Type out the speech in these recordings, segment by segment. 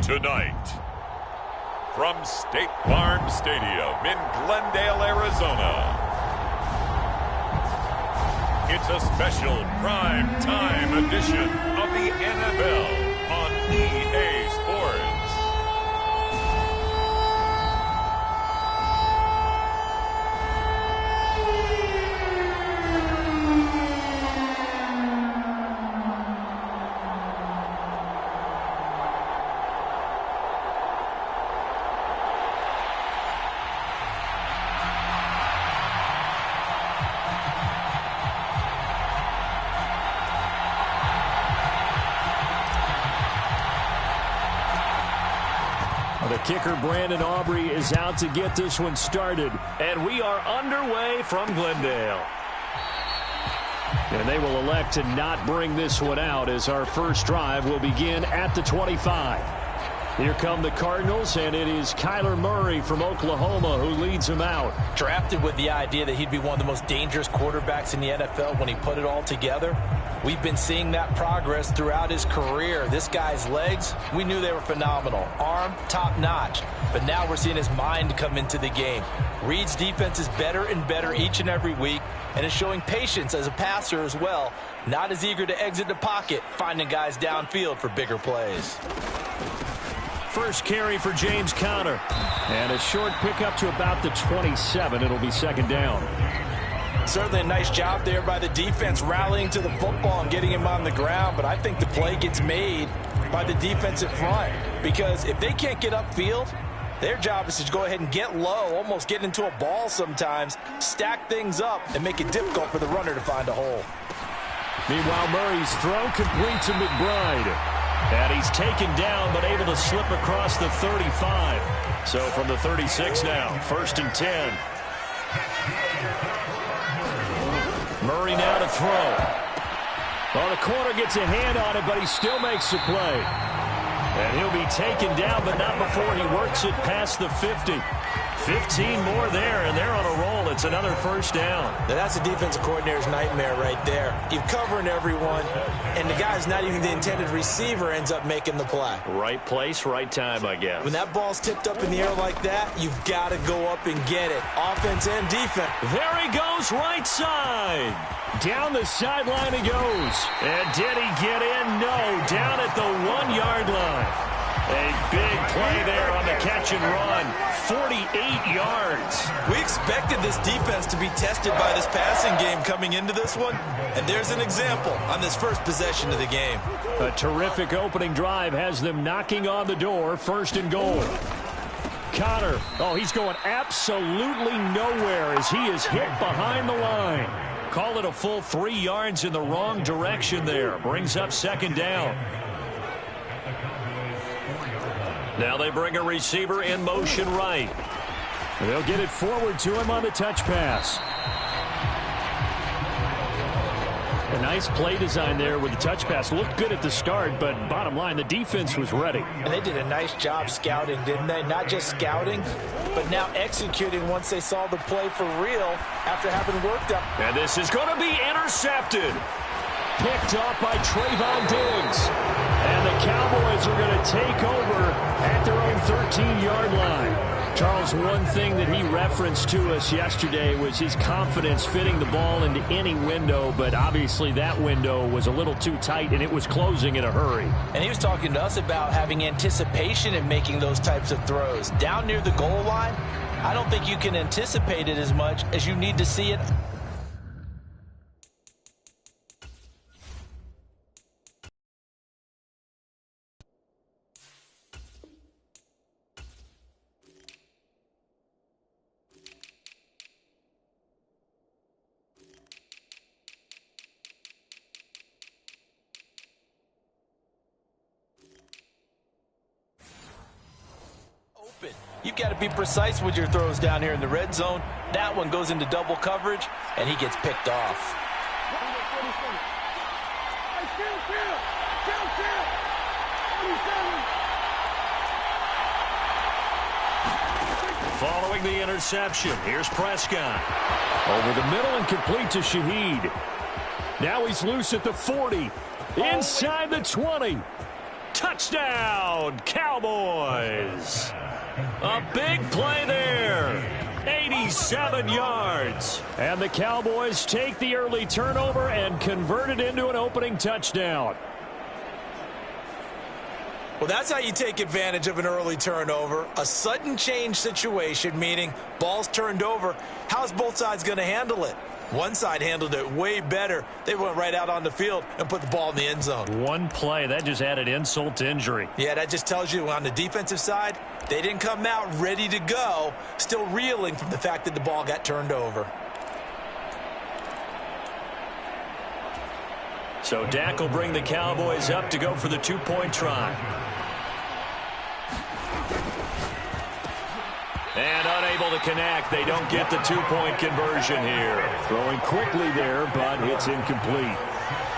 Tonight, from State Farm Stadium in Glendale, Arizona, it's a special prime time edition of the NFL on EA Sports. The kicker, Brandon Aubrey, is out to get this one started. And we are underway from Glendale. And they will elect to not bring this one out as our first drive will begin at the 25. Here come the Cardinals, and it is Kyler Murray from Oklahoma who leads them out. Drafted with the idea that he'd be one of the most dangerous quarterbacks in the NFL when he put it all together. We've been seeing that progress throughout his career. This guy's legs, we knew they were phenomenal. Arm, top-notch. But now we're seeing his mind come into the game. Reed's defense is better and better each and every week, and is showing patience as a passer as well. Not as eager to exit the pocket, finding guys downfield for bigger plays. First carry for James Conner. And a short pickup to about the 27. It'll be second down. Certainly a nice job there by the defense rallying to the football and getting him on the ground, but I think the play gets made by the defensive front, because if they can't get upfield, their job is to go ahead and get low, almost get into a ball sometimes, stack things up, and make it difficult for the runner to find a hole. Meanwhile, Murray's throw complete to McBride. And he's taken down, but able to slip across the 35. So from the 36 now, 1st and 10. Murray now to throw. Well, the corner gets a hand on it, but he still makes the play. And he'll be taken down, but not before he works it past the 50. 15 more there, and they're on a roll. It's another first down. Now, that's a defensive coordinator's nightmare right there. You're covering everyone, and the guy's not even the intended receiver ends up making the play. Right place, right time, I guess. When that ball's tipped up in the air like that, you've got to go up and get it. Offense and defense. There he goes, right side. Down the sideline he goes. And did he get in? No, down at the 1-yard line. A big play there on the catch and run. 48 yards. We expected this defense to be tested by this passing game coming into this one, and there's an example on this first possession of the game. A terrific opening drive has them knocking on the door, 1st and goal. Conner, oh, he's going absolutely nowhere as he is hit behind the line. Call it a full 3 yards in the wrong direction there. Brings up second down. Now they bring a receiver in motion right. They'll get it forward to him on the touch pass. A nice play design there with the touch pass. Looked good at the start, but bottom line, the defense was ready. And they did a nice job scouting, didn't they? Not just scouting, but now executing once they saw the play for real after having worked up. And this is going to be intercepted. Picked off by Trayvon Diggs. And the Cowboys are going to take over at their own 13-yard line. Charles, one thing that he referenced to us yesterday was his confidence fitting the ball into any window, but obviously that window was a little too tight, and it was closing in a hurry. And he was talking to us about having anticipation in making those types of throws. Down near the goal line, I don't think you can anticipate it as much as you need to see it. You've got to be precise with your throws down here in the red zone. That one goes into double coverage, and he gets picked off. Following the interception, here's Prescott. Over the middle and complete to Shaheed. Now he's loose at the 40. Inside the 20. Touchdown, Cowboys. A big play there. 87 yards. And the Cowboys take the early turnover and convert it into an opening touchdown. Well, that's how you take advantage of an early turnover. A sudden change situation, meaning ball's turned over. How's both sides going to handle it? One side handled it way better. They went right out on the field and put the ball in the end zone. One play, that just added insult to injury. Yeah, that just tells you on the defensive side, they didn't come out ready to go, still reeling from the fact that the ball got turned over. So Dak will bring the Cowboys up to go for the two-point try. And unable to connect. They don't get the two-point conversion here. Throwing quickly there, but it's incomplete.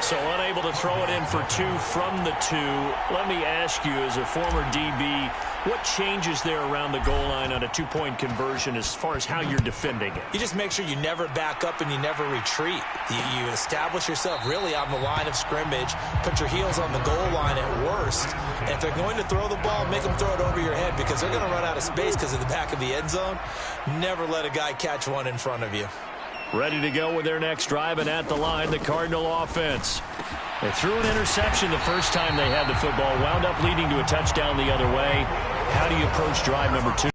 So unable to throw it in for two from the two. Let me ask you, as a former DB, what changes there around the goal line on a two-point conversion as far as how you're defending it? You just make sure you never back up and you never retreat. You establish yourself really on the line of scrimmage, put your heels on the goal line at worst, and if they're going to throw the ball, make them throw it over your head because they're going to run out of space because of the back of the end zone. Never let a guy catch one in front of you. Ready to go with their next drive, and at the line, the Cardinal offense. They threw an interception the first time they had the football, wound up leading to a touchdown the other way. How do you approach drive number two?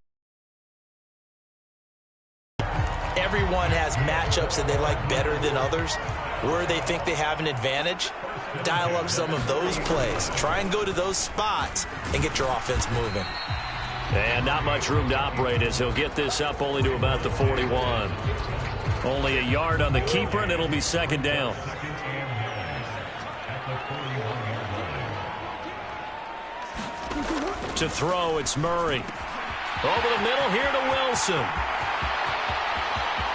Everyone has matchups that they like better than others. Where they think they have an advantage, dial up some of those plays. Try and go to those spots and get your offense moving. And not much room to operate as he'll get this up only to about the 41. Only a yard on the keeper, and it'll be second down. To throw, it's Murray. Over the middle here to Wilson.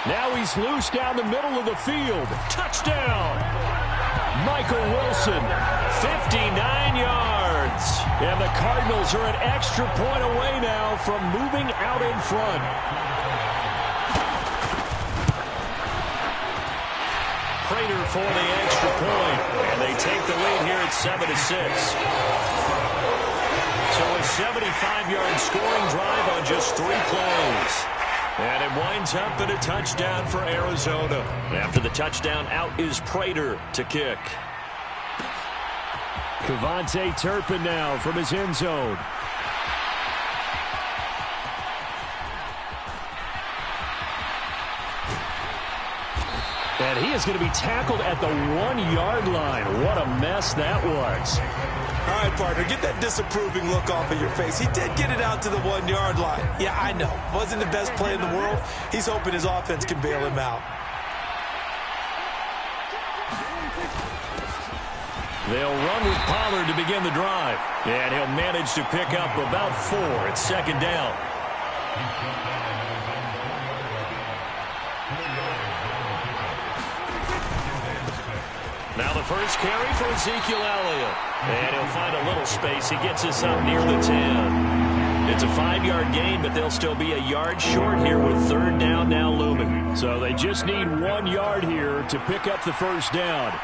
Now he's loose down the middle of the field. Touchdown! Michael Wilson, 59 yards. And the Cardinals are an extra point away now from moving out in front. Prater for the extra point. And they take the lead here at 7-6. So a 75-yard scoring drive on just 3 plays. And it winds up in a touchdown for Arizona. After the touchdown, out is Prater to kick. Kevontae Turpin now from his end zone. And he is going to be tackled at the 1-yard line. What a mess that was. All right, partner, get that disapproving look off of your face. He did get it out to the 1-yard line. Yeah, I know. Wasn't the best play in the world. He's hoping his offense can bail him out. They'll run with Pollard to begin the drive. And he'll manage to pick up about 4. It's second down. Now the first carry for Ezekiel Elliott. And he'll find a little space. He gets us up near the 10. It's a 5-yard gain, but they'll still be a yard short here with third down now looming. So they just need 1 yard here to pick up the first down.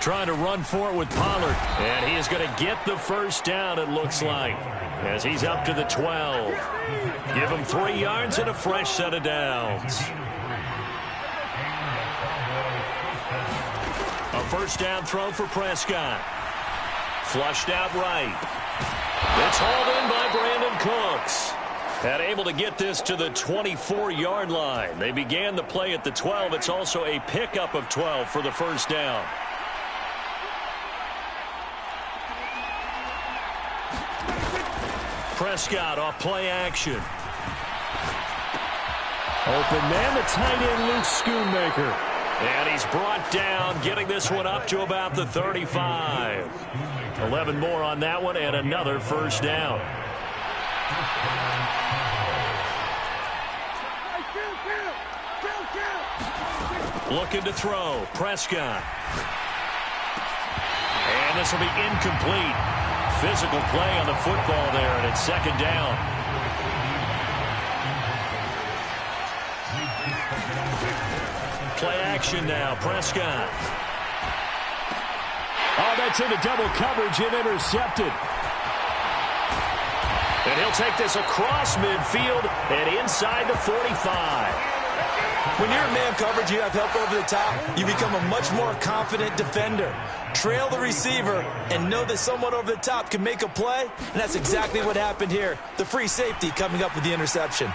Trying to run for it with Pollard. And he is going to get the first down, it looks like, as he's up to the 12. Give him 3 yards and a fresh set of downs. A first down throw for Prescott. Flushed out right. It's hauled in by Brandon Cooks. And able to get this to the 24-yard line. They began the play at the 12. It's also a pickup of 12 for the first down. Prescott off play action. Open man, the tight end, Luke Schoonmaker. And he's brought down, getting this one up to about the 35. 11 more on that one, and another first down. Looking to throw, Prescott. And this will be incomplete. Physical play on the football there, and it's second down. Play action now, Prescott. Oh, that's into double coverage and intercepted. And he'll take this across midfield and inside the 45. When you're in man coverage, you have help over the top, you become a much more confident defender. Trail the receiver and know that someone over the top can make a play, and that's exactly what happened here. The free safety coming up with the interception.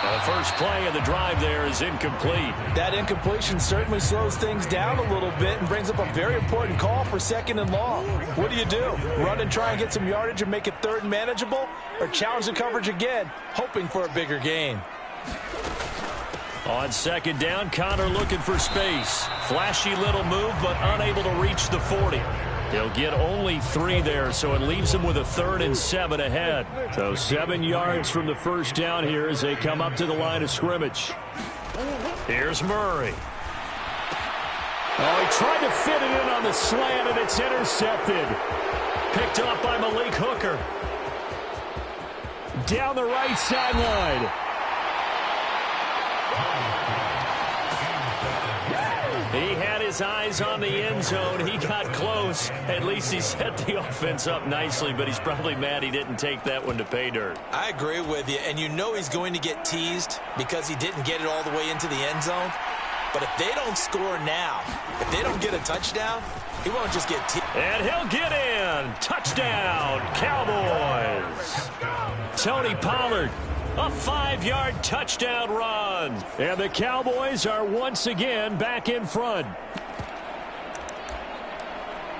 The first play of the drive there is incomplete. That incompletion certainly slows things down a little bit and brings up a very important call for 2nd and long. What do? Run and try and get some yardage and make it 3rd and manageable? Or challenge the coverage again, hoping for a bigger gain? On 2nd down, Connor looking for space. Flashy little move, but unable to reach the 40. He'll get only 3 there, so it leaves him with a 3rd and 7 ahead. So 7 yards from the first down here as they come up to the line of scrimmage. Here's Murray. Oh, he tried to fit it in on the slant, and it's intercepted. Picked up by Malik Hooker. Down the right sideline. He had his eyes on the end zone. He got close. At least he set the offense up nicely, but he's probably mad he didn't take that one to pay dirt. I agree with you, and you know he's going to get teased because he didn't get it all the way into the end zone. But if they don't score now, if they don't get a touchdown, he won't just get teased. And he'll get in. Touchdown, Cowboys. Tony Pollard. A 5-yard touchdown run. And the Cowboys are once again back in front.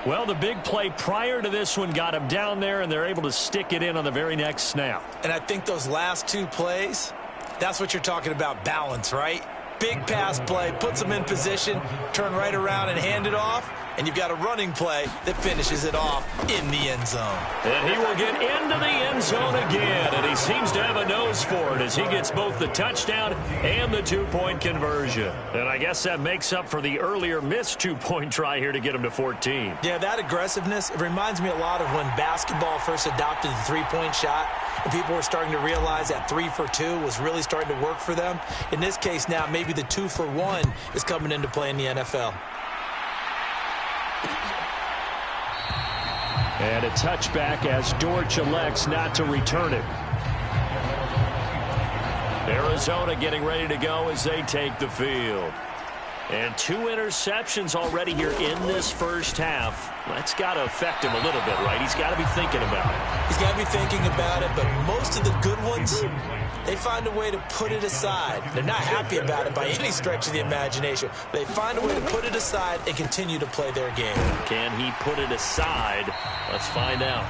Well, the big play prior to this one got him down there, and they're able to stick it in on the very next snap. And I think those last 2 plays, that's what you're talking about, balance, right? Big pass play, puts them in position, turn right around and hand it off, and you've got a running play that finishes it off in the end zone. And he will get into the end zone again, and he seems to have a nose for it as he gets both the touchdown and the 2-point conversion. And I guess that makes up for the earlier missed 2-point try here to get him to 14. Yeah, that aggressiveness, it reminds me a lot of when basketball first adopted the 3-point shot, and people were starting to realize that 3 for 2 was really starting to work for them. In this case now, maybe the 2 for 1 is coming into play in the NFL. And a touchback as Dortch elects not to return it. Arizona getting ready to go as they take the field. And 2 interceptions already here in this first half. That's got to affect him a little bit, right? He's got to be thinking about it. He's got to be thinking about it, but most of the good ones, they find a way to put it aside. They're not happy about it by any stretch of the imagination. They find a way to put it aside and continue to play their game. Can he put it aside? Let's find out.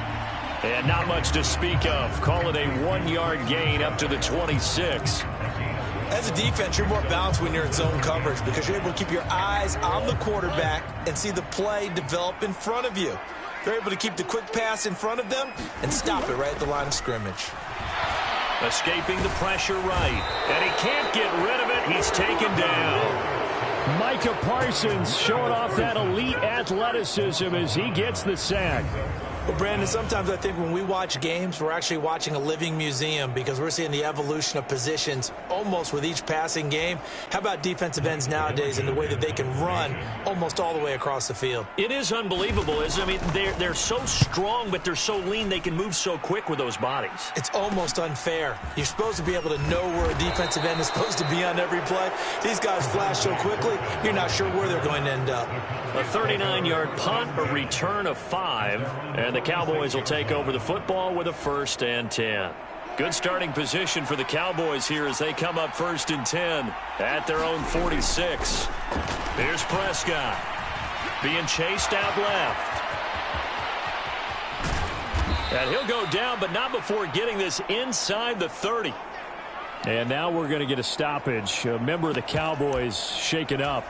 And not much to speak of. Call it a 1-yard gain up to the 26. As a defense, you're more balanced when you're in zone coverage because you're able to keep your eyes on the quarterback and see the play develop in front of you. They're able to keep the quick pass in front of them and stop it right at the line of scrimmage. Escaping the pressure right. And he can't get rid of it. He's taken down. Micah Parsons showing off that elite athleticism as he gets the sack. Well, Brandon, sometimes I think when we watch games, we're actually watching a living museum because we're seeing the evolution of positions almost with each passing game. How about defensive ends nowadays and the way that they can run almost all the way across the field? It is unbelievable, isn't it? I mean, they're so strong, but they're so lean, they can move so quick with those bodies. It's almost unfair. You're supposed to be able to know where a defensive end is supposed to be on every play. These guys flash so quickly, you're not sure where they're going to end up. A 39-yard punt, a return of 5, and the Cowboys will take over the football with a 1st and 10. Good starting position for the Cowboys here as they come up 1st and 10 at their own 46. Here's Prescott being chased out left. And he'll go down, but not before getting this inside the 30. And now we're going to get a stoppage. A member of the Cowboys shaken up.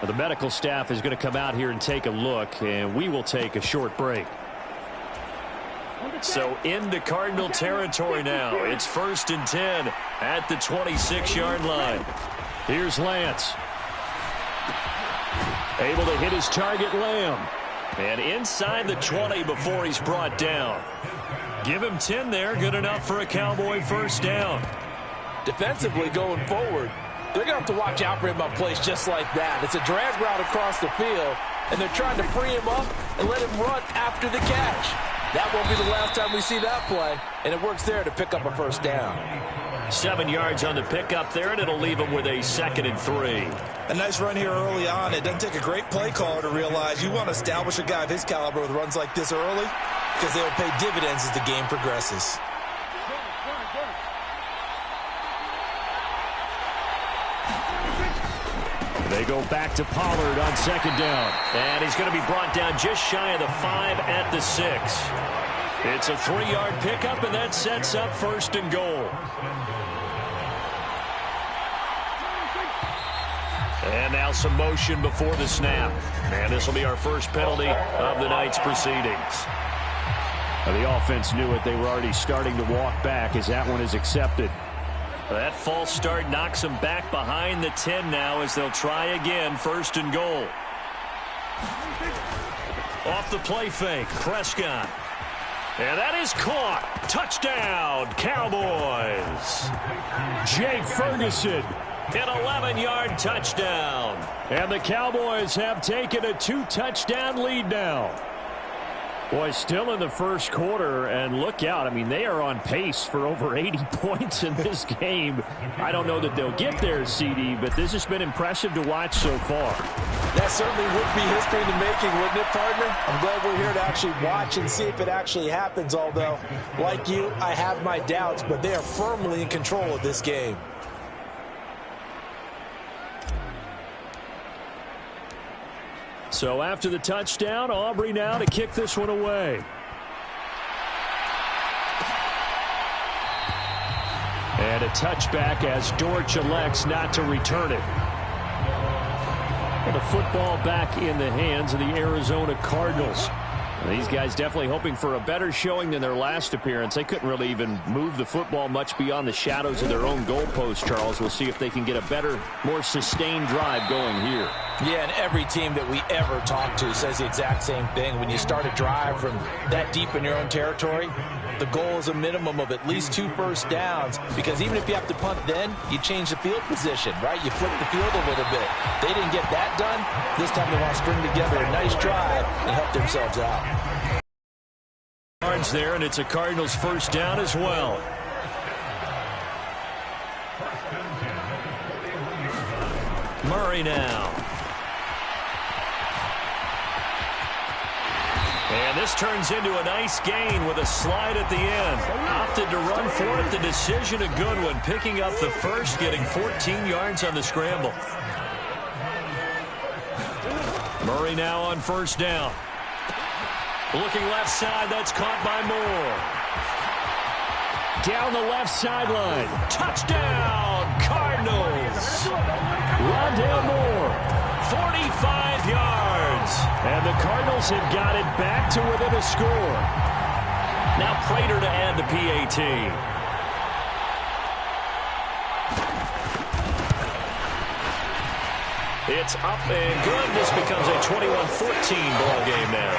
The medical staff is going to come out here and take a look, and we will take a short break. So into Cardinal territory now. It's 1st and 10 at the 26-yard line. Here's Lance. Able to hit his target, Lamb. And inside the 20 before he's brought down. Give him 10 there. Good enough for a Cowboy 1st down. Defensively going forward, they're going to have to watch out for him on plays just like that. It's a drag route across the field, and they're trying to free him up and let him run after the catch. That won't be the last time we see that play, and it works there to pick up a first down. 7 yards on the pickup there, and it'll leave him with a 2nd and 3. A nice run here early on. It doesn't take a great play caller to realize you want to establish a guy of his caliber with runs like this early because they will pay dividends as the game progresses. They go back to Pollard on 2nd down. And he's going to be brought down just shy of the 5 at the 6. It's a 3-yard pickup, and that sets up 1st and goal. And now some motion before the snap. And this will be our first penalty of the night's proceedings. The offense knew it. They were already starting to walk back as that one is accepted. That false start knocks them back behind the 10 now as they'll try again, 1st and goal. Off the play fake, Prescott. And that is caught. Touchdown, Cowboys. Jake Ferguson, an 11-yard touchdown. And the Cowboys have taken a 2-touchdown lead now. Boy, still in the first quarter, and look out. I mean, they are on pace for over 80 points in this game. I don't know that they'll get there, CD, but this has been impressive to watch so far. That certainly would be history in the making, wouldn't it, partner? I'm glad we're here to actually watch and see if it actually happens, although, like you, I have my doubts, but they are firmly in control of this game. So after the touchdown, Aubrey now to kick this one away. And a touchback as Dortch elects not to return it. And the football back in the hands of the Arizona Cardinals. These guys definitely hoping for a better showing than their last appearance. They couldn't really even move the football much beyond the shadows of their own goalpost, Charles. We'll see if they can get a better, more sustained drive going here. Yeah, and every team that we ever talk to says the exact same thing. When you start a drive from that deep in your own territory, the goal is a minimum of at least 2 first downs, because even if you have to punt then, you change the field position, right? You flip the field a little bit. They didn't get that done. This time they want to string together a nice drive and help themselves out. Yards there, and it's a Cardinals first down as well. Murray now. And this turns into a nice gain with a slide at the end. Opted to run for it. The decision a good one. Picking up the first, getting 14 yards on the scramble. Murray now on first down. Looking left side. That's caught by Moore. Down the left sideline. Touchdown, Cardinals. Rondale Moore, 45 yards. And the Cardinals have got it back to within a score. Now Prater to add the PAT. It's up and good. This becomes a 21-14 ball game now.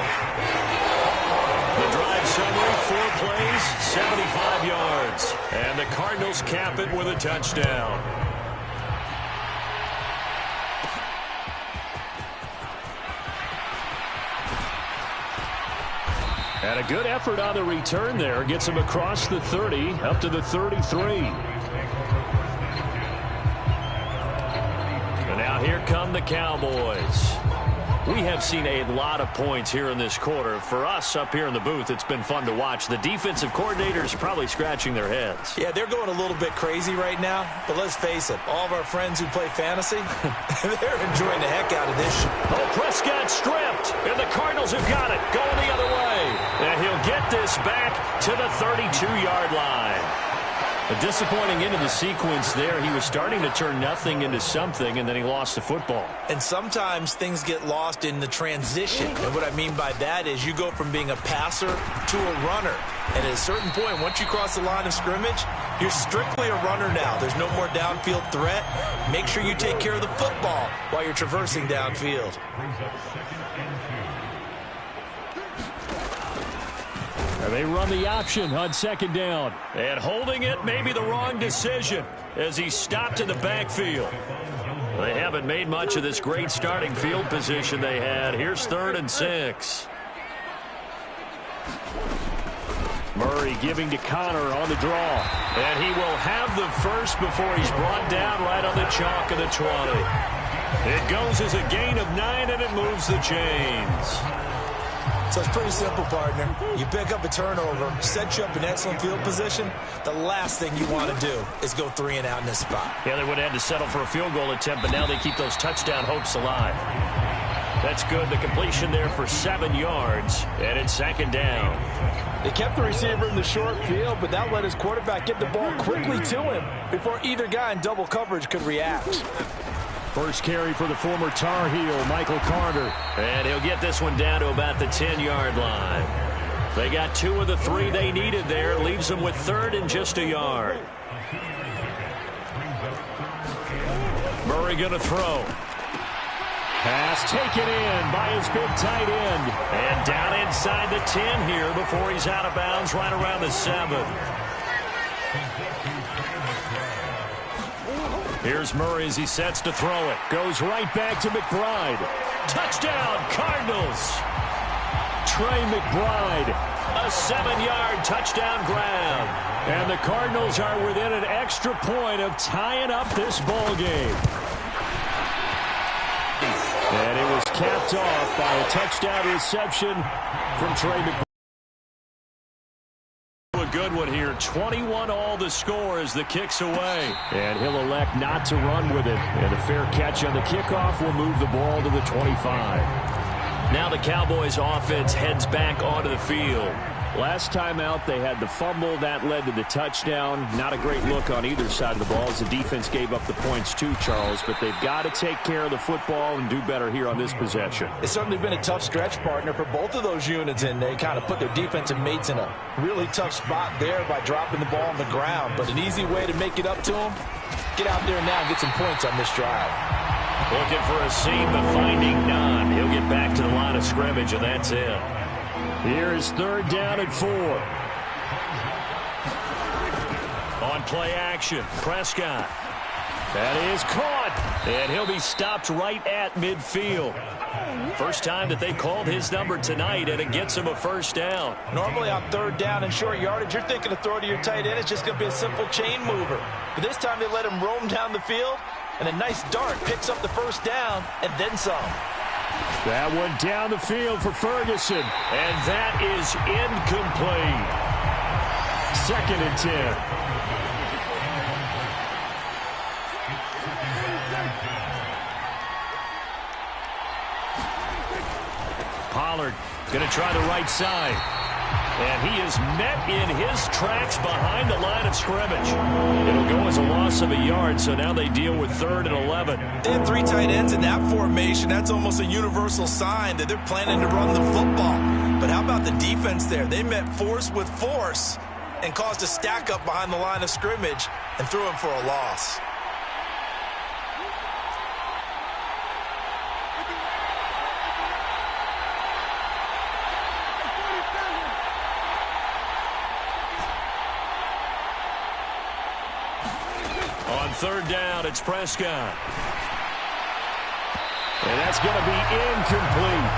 The drive summary, 4 plays, 75 yards. And the Cardinals cap it with a touchdown. And a good effort on the return there. Gets him across the 30, up to the 33. And now here come the Cowboys. We have seen a lot of points here in this quarter. For us up here in the booth, it's been fun to watch. The defensive coordinators probably scratching their heads. Yeah, they're going a little bit crazy right now. But let's face it, all of our friends who play fantasy, they're enjoying the heck out of this. Oh, Prescott stripped. And the Cardinals have got it. Going the other way. And he'll get this back to the 32-yard line. A disappointing end of the sequence there. He was starting to turn nothing into something, and then he lost the football. And sometimes things get lost in the transition. And what I mean by that is you go from being a passer to a runner. And at a certain point, once you cross the line of scrimmage, you're strictly a runner now. There's no more downfield threat. Make sure you take care of the football while you're traversing downfield. They run the option on second down. And holding it may be the wrong decision as he stopped in the backfield. They haven't made much of this great starting field position they had. Here's 3rd and 6. Murray giving to Connor on the draw. And he will have the first before he's brought down right on the chalk of the 20. It goes as a gain of 9, and it moves the chains. So it's pretty simple, partner. You pick up a turnover, set you up in excellent field position. The last thing you want to do is go 3 and out in this spot. Yeah, they would have had to settle for a field goal attempt, but now they keep those touchdown hopes alive. That's good. The completion there for 7 yards, and it's 2nd down. They kept the receiver in the short field, but that let his quarterback get the ball quickly to him before either guy in double coverage could react. First carry for the former Tar Heel, Michael Carter. And he'll get this one down to about the 10-yard line. They got 2 of the 3 they needed there. Leaves them with 3rd and just a yard. Murray going to throw. Pass taken in by his big tight end. And down inside the 10 here before he's out of bounds right around the 7. Here's Murray as he sets to throw it. Goes right back to McBride. Touchdown, Cardinals. Trey McBride, a 7-yard touchdown grab. And the Cardinals are within an extra point of tying up this ball game. And it was capped off by a touchdown reception from Trey McBride. A good one here. 21-all the score as the kick's away. And he'll elect not to run with it. And a fair catch on the kickoff will move the ball to the 25. Now the Cowboys offense heads back onto the field. Last time out, they had the fumble. That led to the touchdown. Not a great look on either side of the ball as the defense gave up the points too, Charles. But they've got to take care of the football and do better here on this possession. It's certainly been a tough stretch, partner, for both of those units, and they kind of put their defensive mates in a really tough spot there by dropping the ball on the ground. But an easy way to make it up to them, get out there now and get some points on this drive. Looking for a seam, but finding none. He'll get back to the line of scrimmage, and that's it. Here is 3rd down and 4. On play action, Prescott. That is caught, and he'll be stopped right at midfield. First time that they called his number tonight, and it gets him a 1st down. Normally on 3rd down and short yardage, you're thinking of throw to your tight end. It's just going to be a simple chain mover. But this time they let him roam down the field, and a nice dart picks up the 1st down and then some. That one down the field for Ferguson, and that is incomplete. 2nd and 10. Pollard going to try the right side. And he is met in his tracks behind the line of scrimmage. It'll go as a loss of a yard, so now they deal with 3rd and 11. They have 3 tight ends in that formation. That's almost a universal sign that they're planning to run the football. But how about the defense there? They met force with force and caused a stack up behind the line of scrimmage and threw him for a loss. On 3rd down, it's Prescott. And that's going to be incomplete.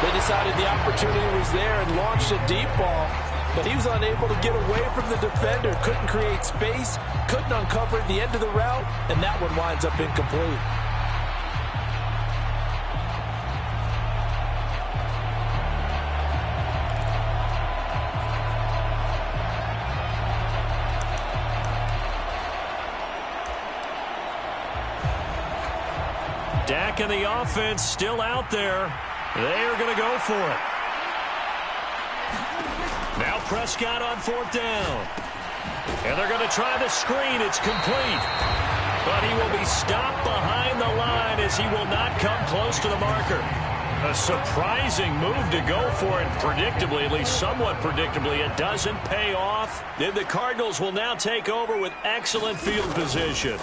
They decided the opportunity was there and launched a deep ball, but he was unable to get away from the defender, couldn't create space, couldn't uncover the end of the route, and that one winds up incomplete. Dak and the offense still out there. They are going to go for it. Now Prescott on 4th down. And they're going to try the screen. It's complete. But he will be stopped behind the line as he will not come close to the marker. A surprising move to go for it. Predictably, at least somewhat predictably, it doesn't pay off. Then the Cardinals will now take over with excellent field position.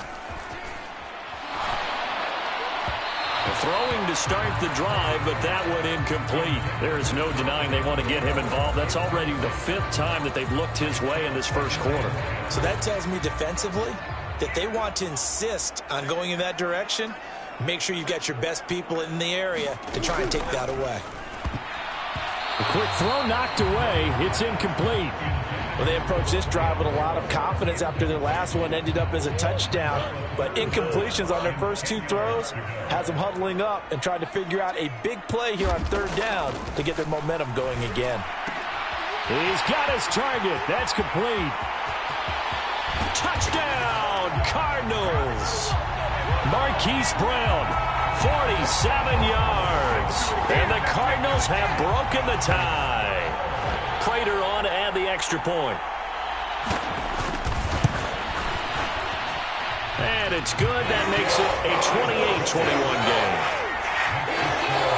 Throwing to start the drive, but that one incomplete. There is no denying they want to get him involved. That's already the 5th time that they've looked his way in this 1st quarter. So that tells me defensively, that they want to insist on going in that direction, make sure you've got your best people in the area to try and take that away. A quick throw knocked away. It's incomplete. Well, they approached this drive with a lot of confidence after their last one ended up as a touchdown. But incompletions on their first two throws has them huddling up and trying to figure out a big play here on third down to get their momentum going again. He's got his target. That's complete. Touchdown, Cardinals. Marquise Brown, 47 yards. And the Cardinals have broken the tie. Prater on to add the extra point. And it's good. That makes it a 28-21 game.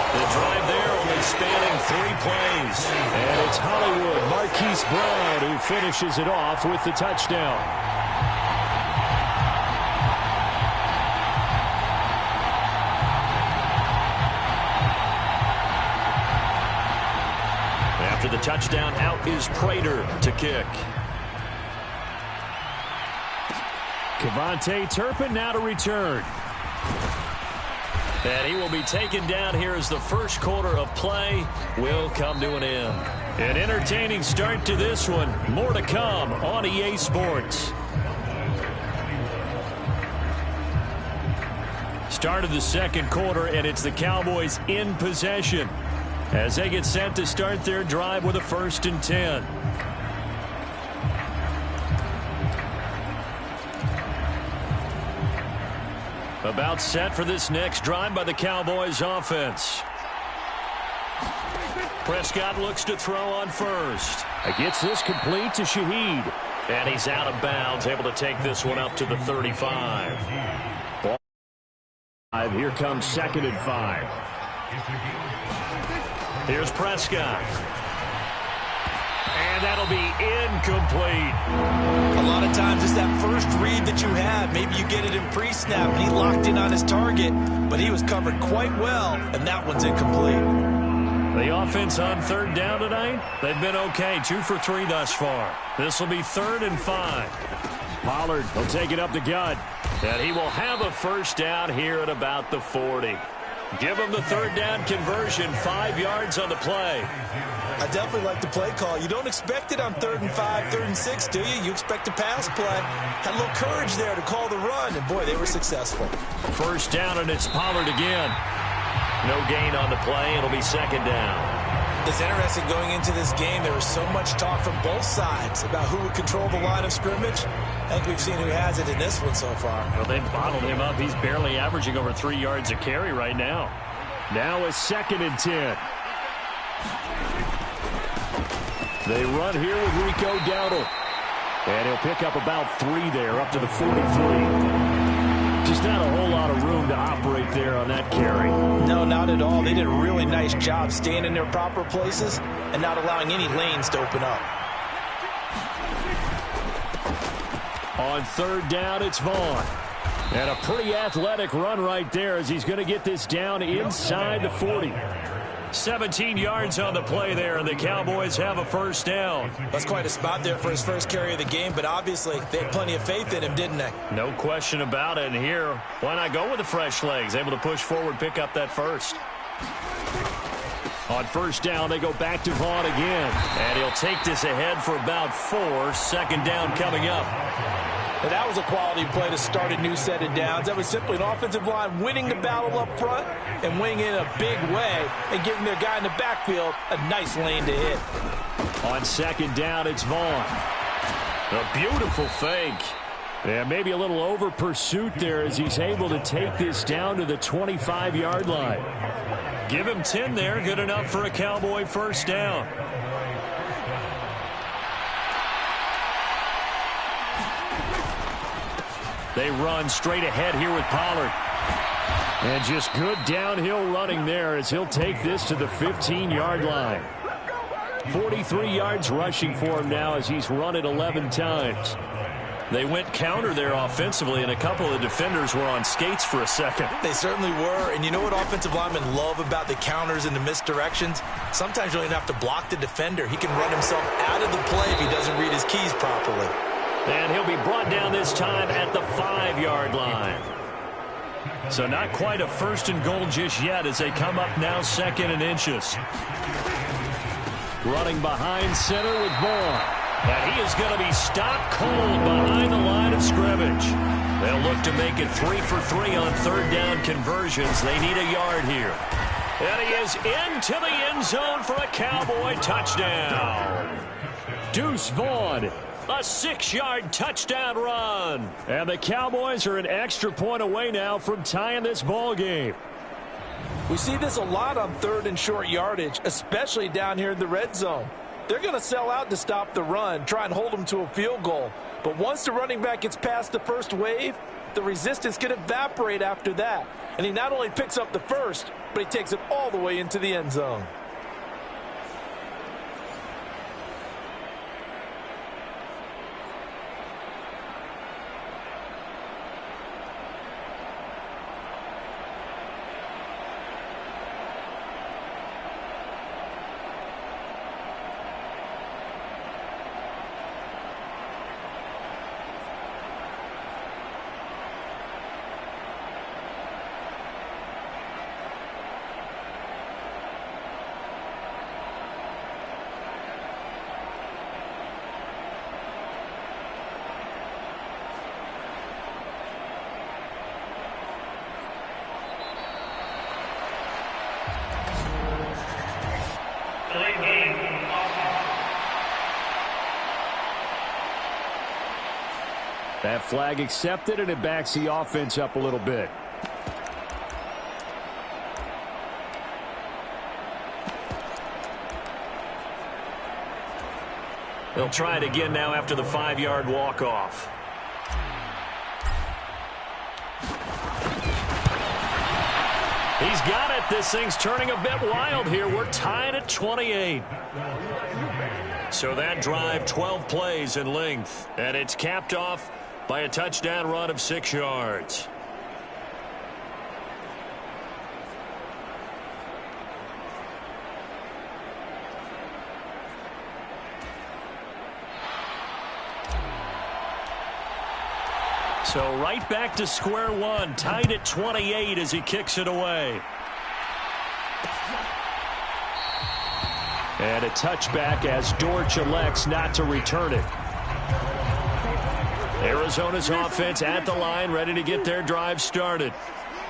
The drive there only spanning 3 plays. And it's Hollywood, Marquise Brown, who finishes it off with the touchdown. After the touchdown, out is Prater to kick. Kevontae Turpin now to return. And he will be taken down here as the first quarter of play will come to an end. An entertaining start to this one. More to come on EA Sports. Start of the second quarter, and it's the Cowboys in possession as they get set to start their drive with a 1st and 10. About set for this next drive by the Cowboys offense. Prescott looks to throw on first. Gets this complete to Shaheed. And he's out of bounds, able to take this one up to the 35. Here comes 2nd and 5. Here's Prescott. And that'll be incomplete. A lot of times it's that first read that you have. Maybe you get it in pre-snap, and he locked in on his target, but he was covered quite well, and that one's incomplete. The offense on third down tonight, they've been okay. 2 for 3 thus far. This will be 3rd and 5. Pollard will take it up the gut. And he will have a first down here at about the 40. Give him the third down conversion. 5 yards on the play. I definitely like the play call. You don't expect it on 3rd and 5, 3rd and 6, do you? You expect a pass play. Had a little courage there to call the run, and boy, they were successful. First down, and it's Pollard again. No gain on the play. It'll be 2nd down. It's interesting going into this game. There was so much talk from both sides about who would control the line of scrimmage. I think we've seen who has it in this one so far. Well, they've bottled him up. He's barely averaging over 3 yards a carry right now. Now a 2nd and 10. They run here with Rico Dowdle. And he'll pick up about 3 there, up to the 43. Just not a whole lot of room to operate there on that carry. No, not at all. They did a really nice job staying in their proper places and not allowing any lanes to open up. On third down, it's Vaughn. And a pretty athletic run right there as he's going to get this down inside the 40. 17 yards on the play there, and the Cowboys have a first down. That's quite a spot there for his first carry of the game, but obviously they had plenty of faith in him, didn't they? No question about it. And here, why not go with the fresh legs? Able to push forward, pick up that first. On first down, they go back to Vaughn again. And he'll take this ahead for about 4. 2nd down coming up. And that was a quality play to start a new set of downs. That was simply an offensive line winning the battle up front and winning in a big way and giving their guy in the backfield a nice lane to hit. On 2nd down, it's Vaughn. A beautiful fake. Yeah, maybe a little over pursuit there as he's able to take this down to the 25-yard line. Give him 10 there. Good enough for a Cowboy first down. They run straight ahead here with Pollard. And just good downhill running there as he'll take this to the 15-yard line. 43 yards rushing for him now as he's run it 11 times. They went counter there offensively, and a couple of defenders were on skates for a second. They certainly were, and you know what offensive linemen love about the counters and the misdirections? Sometimes you don't even have to block the defender. He can run himself out of the play if he doesn't read his keys properly. And he'll be brought down this time at the 5-yard line. So not quite a 1st and goal just yet as they come up now 2nd and inches. Running behind center with Vaughn. And he is going to be stopped cold behind the line of scrimmage. They'll look to make it 3 for 3 on 3rd down conversions. They need a yard here. And he is into the end zone for a Cowboy touchdown. Deuce Vaughn, a 6-yard touchdown run. And the Cowboys are an extra point away now from tying this ball game. We see this a lot on 3rd and short yardage, especially down here in the red zone. They're going to sell out to stop the run, try and hold them to a field goal. But once the running back gets past the first wave, the resistance can evaporate after that. And he not only picks up the first, but he takes it all the way into the end zone. That flag accepted, and it backs the offense up a little bit. They'll try it again now after the 5-yard walk-off. He's got it. This thing's turning a bit wild here. We're tied at 28. So that drive, 12 plays in length, and it's capped off by a touchdown run of 6 yards. So right back to square one, tied at 28 as he kicks it away. And a touchback as Dortch elects not to return it. Arizona's offense at the line, ready to get their drive started.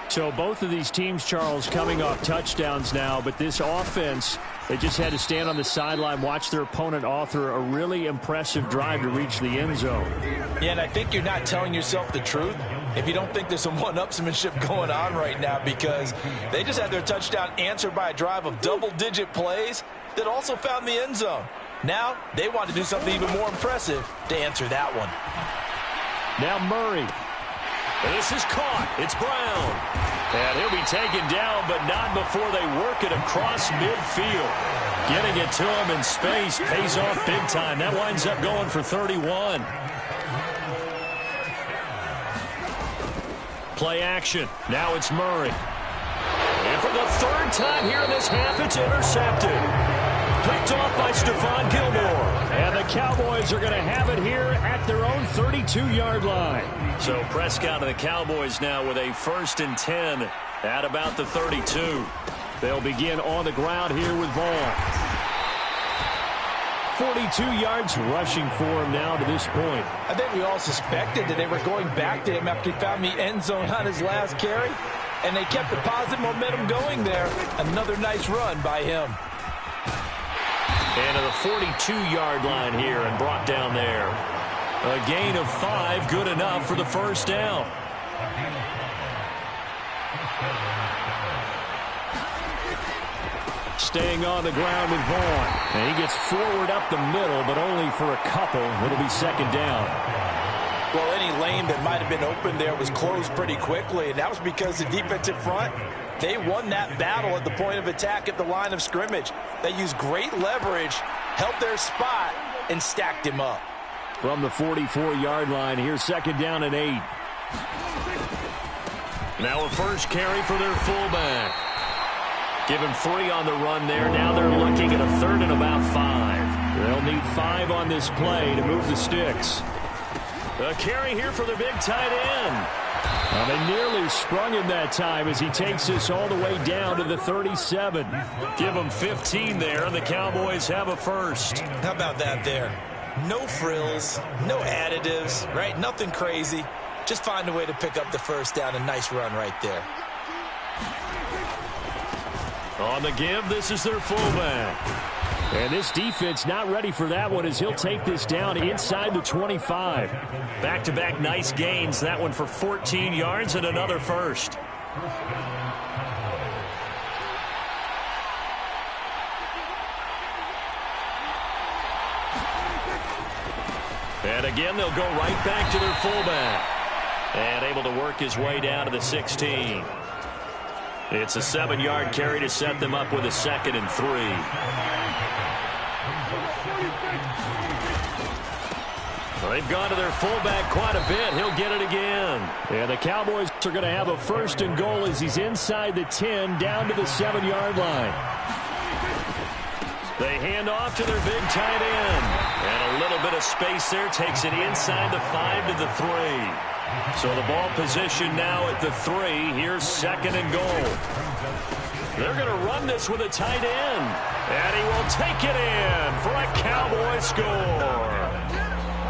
So both of these teams, Charles, coming off touchdowns now, but this offense, they just had to stand on the sideline, watch their opponent author a really impressive drive to reach the end zone. Yeah, and I think you're not telling yourself the truth if you don't think there's some one-upsmanship going on right now, because they just had their touchdown answered by a drive of double-digit plays that also found the end zone. Now they want to do something even more impressive to answer that one. Now Murray. This is caught. It's Brown. And he'll be taken down, but not before they work it across midfield. Getting it to him in space pays off big time. That winds up going for 31. Play action. Now it's Murray. And for the 3rd time here in this half, it's intercepted. Picked off by Stephon Gilmore. And the Cowboys are going to have it here at their own 32-yard line. So Prescott and the Cowboys now with a 1st and 10 at about the 32. They'll begin on the ground here with Vaughn. 42 yards rushing for him now to this point. I think we all suspected that they were going back to him after he found the end zone on his last carry. And they kept the positive momentum going there. Another nice run by him. And to the 42-yard line here and brought down there. A gain of 5, good enough for the 1st down. Staying on the ground with Vaughn. And he gets forward up the middle, but only for a couple. It'll be 2nd down. Well, any lane that might have been open there was closed pretty quickly, and that was because the defensive front, they won that battle at the point of attack at the line of scrimmage. They used great leverage, held their spot, and stacked him up. From the 44-yard line, here's 2nd down and 8. Now a first carry for their fullback. Give him 3 on the run there. Now they're looking at a 3rd and about 5. They'll need 5 on this play to move the sticks. A carry here for the big tight end. Well, they nearly sprung him that time as he takes this all the way down to the 37. Give him 15 there, and the Cowboys have a first. How about that there? No frills, no additives, right? Nothing crazy. Just find a way to pick up the first down. A nice run right there. On the give, this is their fullback. And this defense not ready for that one as he'll take this down inside the 25. Back-to-back nice gains. That one for 14 yards and another first. And again, they'll go right back to their fullback. And able to work his way down to the 16. It's a 7-yard carry to set them up with a 2nd and 3. Well, they've gone to their fullback quite a bit. He'll get it again. And the Cowboys are going to have a 1st and goal as he's inside the 10 down to the 7-yard line. They hand off to their big tight end. And a little bit of space there takes it inside the 5 to the 3. So the ball position now at the 3. Here's 2nd and goal. They're going to run this with a tight end. And he will take it in for a Cowboy score.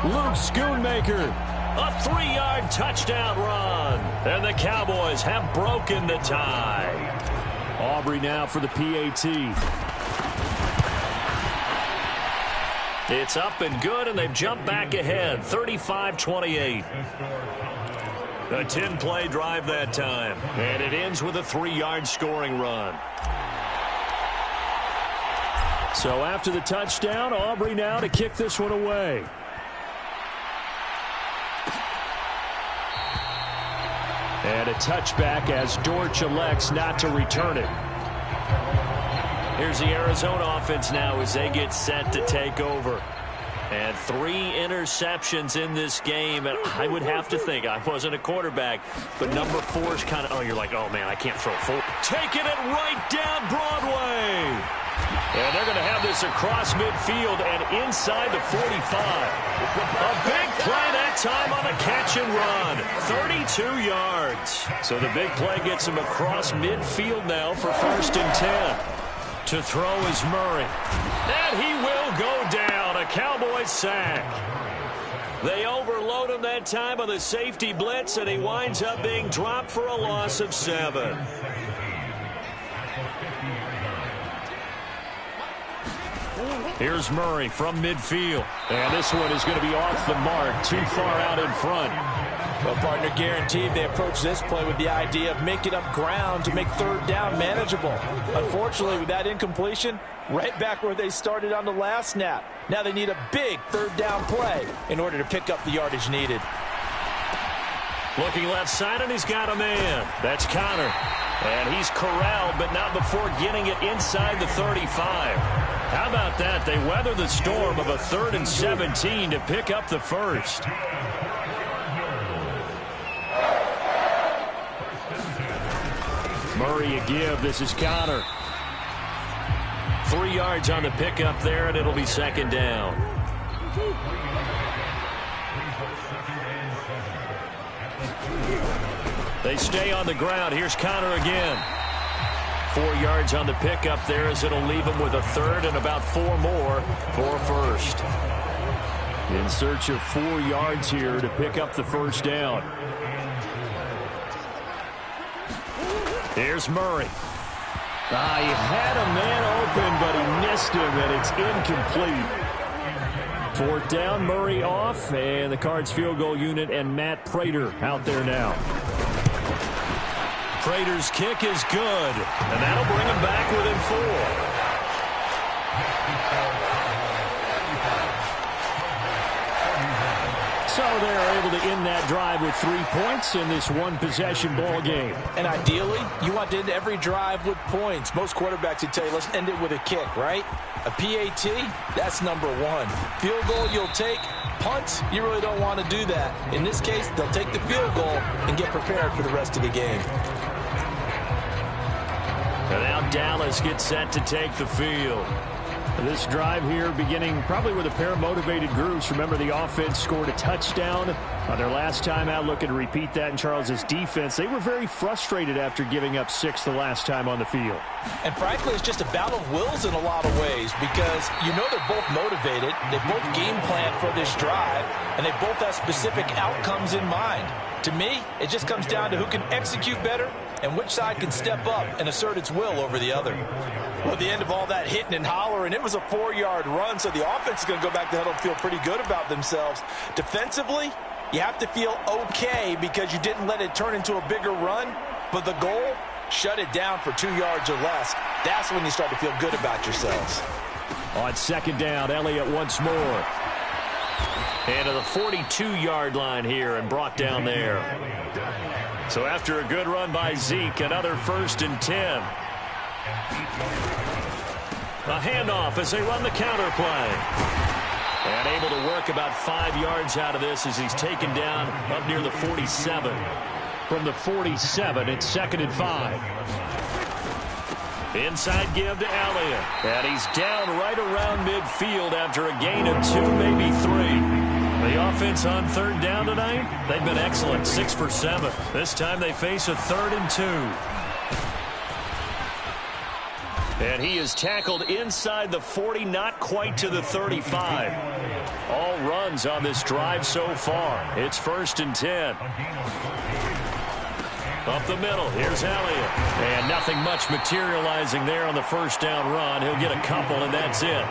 Luke Schoonmaker, a 3-yard touchdown run. And the Cowboys have broken the tie. Aubrey now for the PAT. It's up and good, and they've jumped back ahead, 35-28. A 10-play drive that time, and it ends with a 3-yard scoring run. So after the touchdown, Aubrey now to kick this one away. And a touchback as Dortch elects not to return it. Here's the Arizona offense now as they get set to take over. And 3 interceptions in this game. And I would have to think, I wasn't a quarterback, but number 4 is kind of, oh, you're like, oh, man, I can't throw 4. Taking it right down Broadway. And they're going to have this across midfield and inside the 45. A big play that time on a catch and run. 32 yards. So the big play gets him across midfield now for 1st and 10. To throw is Murray. And he will go down. A Cowboys sack. They overload him that time on the safety blitz, and he winds up being dropped for a loss of 7. Here's Murray from midfield. And this one is going to be off the mark, too far out in front. Well, partner, guaranteed they approach this play with the idea of making up ground to make 3rd down manageable. Unfortunately, with that incompletion, right back where they started on the last snap. Now they need a big 3rd down play in order to pick up the yardage needed. Looking left side, and he's got a man. That's Connor. And he's corralled, but not before getting it inside the 35. How about that? They weather the storm of a 3rd and 17 to pick up the first. Murray a give. This is Connor. 3 yards on the pickup there, and it'll be 2nd down. They stay on the ground. Here's Connor again. 4 yards on the pickup there as it'll leave him with a 3rd and about 4 more for a first. In search of 4 yards here to pick up the first down. Here's Murray. He had a man open, but he missed him, and it's incomplete. 4th down, Murray off, and the Cards field goal unit and Matt Prater out there now. Prater's kick is good, and that'll bring him back within 4. So they're able to end that drive with 3 points in this one-possession ball game. And ideally, you want to end every drive with points. Most quarterbacks would tell you, let's end it with a kick, right? A PAT, that's number 1. Field goal, you'll take. Punt, you really don't want to do that. In this case, they'll take the field goal and get prepared for the rest of the game. And now Dallas gets set to take the field. This drive here beginning probably with a pair of motivated groups. Remember, the offense scored a touchdown their last time out. Looking to repeat that in Charles's defense. They were very frustrated after giving up 6 the last time on the field. And frankly, it's just a battle of wills in a lot of ways because you know they're both motivated. They both game plan for this drive, and they both have specific outcomes in mind. To me, it just comes down to who can execute better and which side can step up and assert its will over the other. Well, at the end of all that hitting and hollering, it was a 4-yard run, so the offense is going to go back to the huddle and feel pretty good about themselves. Defensively, you have to feel okay because you didn't let it turn into a bigger run, but the goal, shut it down for 2 yards or less. That's when you start to feel good about yourselves. On second down, Elliott once more. And to the 42-yard line here and brought down there. So after a good run by Zeke, another 1st and 10. A handoff as they run the counter play. And able to work about 5 yards out of this as he's taken down up near the 47. From the 47, it's 2nd and 5. Inside give to Elliott. And he's down right around midfield after a gain of 2, maybe 3. The offense on 3rd down tonight, they've been excellent, 6 for 7. This time they face a 3rd and 2. And he is tackled inside the 40, not quite to the 35. All runs on this drive so far. It's 1st and 10. Up the middle, here's Elliott. And nothing much materializing there on the 1st down run. He'll get a couple, and that's it.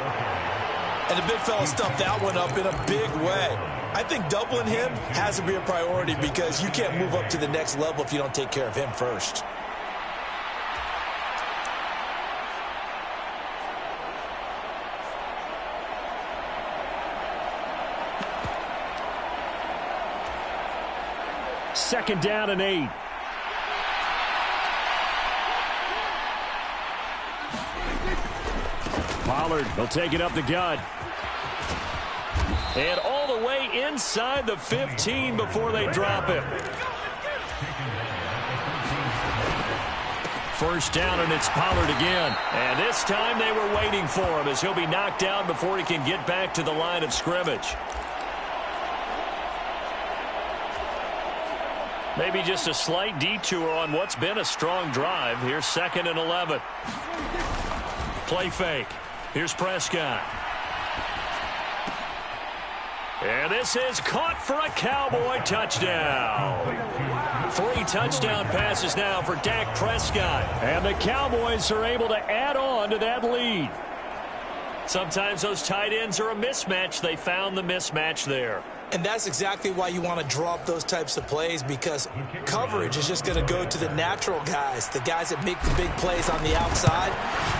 And the big fella stuffed that one up in a big way. I think doubling him has to be a priority because you can't move up to the next level if you don't take care of him first. Second down and 8. Pollard will take it up the gut. And all the way inside the 15 before they drop it. 1st down, and it's Pollard again. And this time they were waiting for him as he'll be knocked down before he can get back to the line of scrimmage. Maybe just a slight detour on what's been a strong drive. Here's 2nd and 11. Play fake. Here's Prescott. And this is caught for a Cowboy touchdown. 3 touchdown passes now for Dak Prescott. And the Cowboys are able to add on to that lead. Sometimes those tight ends are a mismatch. They found the mismatch there. And that's exactly why you want to draw up those types of plays, because coverage is just going to go to the natural guys, the guys that make the big plays on the outside.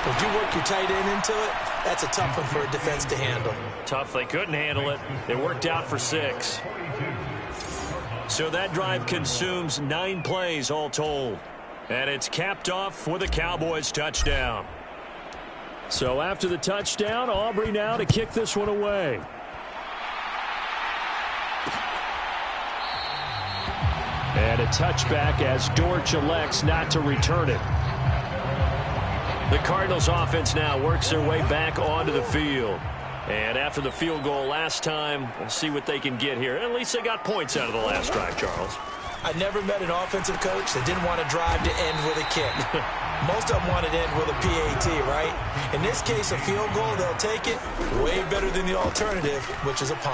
If you work your tight end into it, that's a tough one for a defense to handle. Tough. They couldn't handle it. It worked out for 6. So that drive consumes 9 plays all told. And it's capped off with a Cowboys touchdown. So after the touchdown, Aubrey now to kick this one away. And a touchback as Dortch elects not to return it. The Cardinals offense now works their way back onto the field. And after the field goal last time, we'll see what they can get here. At least they got points out of the last drive, Charles. I never met an offensive coach that didn't want to drive to end with a kick. Most of them want to end with a PAT, right? In this case, a field goal, they'll take it. Way better than the alternative, which is a punt.